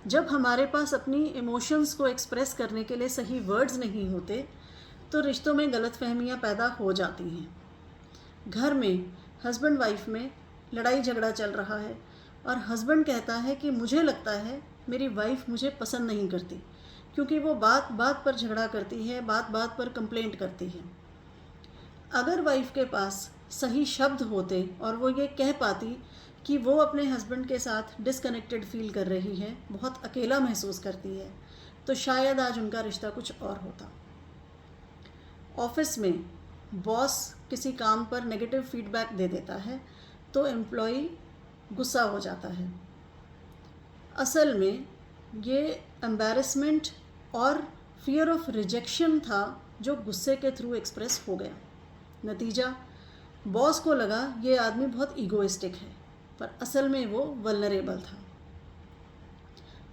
जब हमारे पास अपनी इमोशंस को एक्सप्रेस करने के लिए सही वर्ड्स नहीं होते तो रिश्तों में गलतफहमियां पैदा हो जाती हैं। घर में हस्बैंड वाइफ में लड़ाई झगड़ा चल रहा है और हस्बैंड कहता है कि मुझे लगता है मेरी वाइफ मुझे पसंद नहीं करती, क्योंकि वो बात बात पर झगड़ा करती है, बात बात पर कंप्लेंट करती है। अगर वाइफ के पास सही शब्द होते और वो ये कह पाती कि वो अपने हस्बैंड के साथ डिसकनेक्टेड फील कर रही है, बहुत अकेला महसूस करती है, तो शायद आज उनका रिश्ता कुछ और होता। ऑफिस में बॉस किसी काम पर नेगेटिव फीडबैक दे देता है तो एम्प्लॉई गुस्सा हो जाता है। असल में ये एम्बैरेसमेंट और फियर ऑफ रिजेक्शन था जो गुस्से के थ्रू एक्सप्रेस हो गया। नतीजा, बॉस को लगा ये आदमी बहुत ईगोइस्टिक है, पर असल में वो वल्नरेबल था।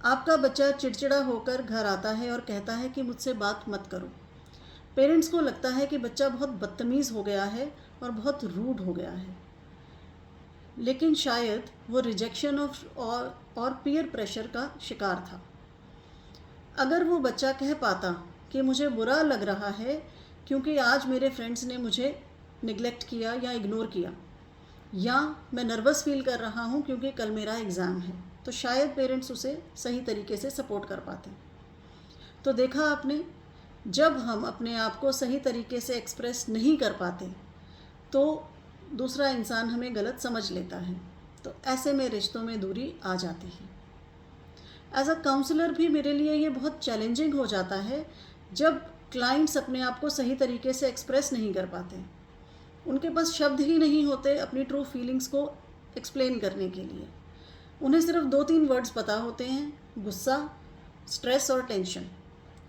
आपका बच्चा चिड़चिड़ा होकर घर आता है और कहता है कि मुझसे बात मत करो। पेरेंट्स को लगता है कि बच्चा बहुत बदतमीज़ हो गया है और बहुत रूड हो गया है, लेकिन शायद वो रिजेक्शन और पीयर प्रेशर का शिकार था। अगर वो बच्चा कह पाता कि मुझे बुरा लग रहा है क्योंकि आज मेरे फ्रेंड्स ने मुझे निगलेक्ट किया या इग्नोर किया, या मैं नर्वस फील कर रहा हूँ क्योंकि कल मेरा एग्ज़ाम है, तो शायद पेरेंट्स उसे सही तरीके से सपोर्ट कर पाते। तो देखा आपने, जब हम अपने आप को सही तरीके से एक्सप्रेस नहीं कर पाते तो दूसरा इंसान हमें गलत समझ लेता है, तो ऐसे में रिश्तों में दूरी आ जाती है। एज अ काउंसलर भी मेरे लिए ये बहुत चैलेंजिंग हो जाता है जब क्लाइंट्स अपने आप को सही तरीके से एक्सप्रेस नहीं कर पाते। उनके पास शब्द ही नहीं होते अपनी ट्रू फीलिंग्स को एक्सप्लेन करने के लिए। उन्हें सिर्फ 2-3 वर्ड्स पता होते हैं, गुस्सा, स्ट्रेस और टेंशन।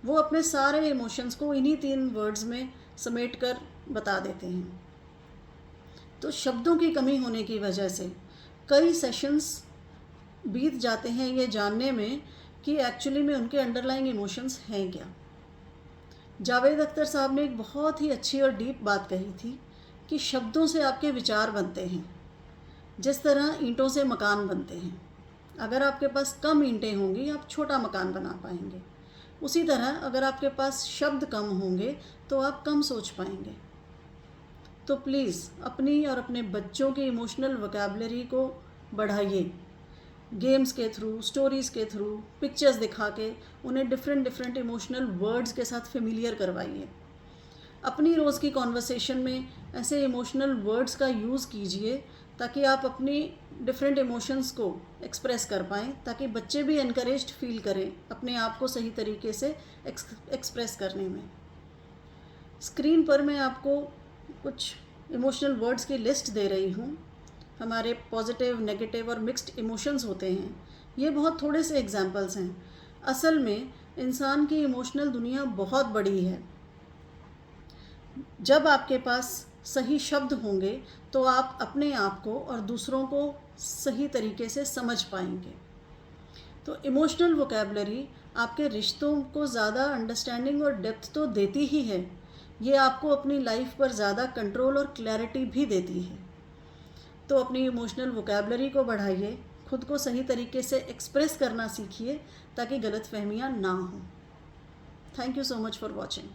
वो अपने सारे इमोशंस को इन्हीं 3 वर्ड्स में समेट कर बता देते हैं। तो शब्दों की कमी होने की वजह से कई सेशंस बीत जाते हैं ये जानने में कि एक्चुअली में उनके अंडरलाइंग इमोशंस हैं क्या। जावेद अख्तर साहब ने एक बहुत ही अच्छी और डीप बात कही थी कि शब्दों से आपके विचार बनते हैं, जिस तरह ईंटों से मकान बनते हैं। अगर आपके पास कम ईंटें होंगी आप छोटा मकान बना पाएंगे, उसी तरह अगर आपके पास शब्द कम होंगे तो आप कम सोच पाएंगे। तो प्लीज़ अपनी और अपने बच्चों की इमोशनल वोकैबुलरी को बढ़ाइए। गेम्स के थ्रू, स्टोरीज़ के थ्रू, पिक्चर्स दिखा के उन्हें डिफरेंट इमोशनल वर्ड्स के साथ फेमिलियर करवाइए। अपनी रोज़ की कॉन्वर्सेशन में ऐसे इमोशनल वर्ड्स का यूज़ कीजिए ताकि आप अपनी डिफरेंट इमोशंस को एक्सप्रेस कर पाएँ, ताकि बच्चे भी इनकरेज्ड फील करें अपने आप को सही तरीके से एक्सप्रेस करने में। स्क्रीन पर मैं आपको कुछ इमोशनल वर्ड्स की लिस्ट दे रही हूँ। हमारे पॉजिटिव, नेगेटिव और मिक्स्ड इमोशंस होते हैं। ये बहुत थोड़े से एग्जाम्पल्स हैं। असल में इंसान की इमोशनल दुनिया बहुत बड़ी है। जब आपके पास सही शब्द होंगे तो आप अपने आप को और दूसरों को सही तरीके से समझ पाएंगे। तो इमोशनल वोकैबुलरी आपके रिश्तों को ज़्यादा अंडरस्टैंडिंग और डेप्थ तो देती ही है, ये आपको अपनी लाइफ पर ज़्यादा कंट्रोल और क्लैरिटी भी देती है। तो अपनी इमोशनल वोकैबुलरी को बढ़ाइए, खुद को सही तरीके से एक्सप्रेस करना सीखिए ताकि गलतफहमियां ना हों। Thank you so much for watching.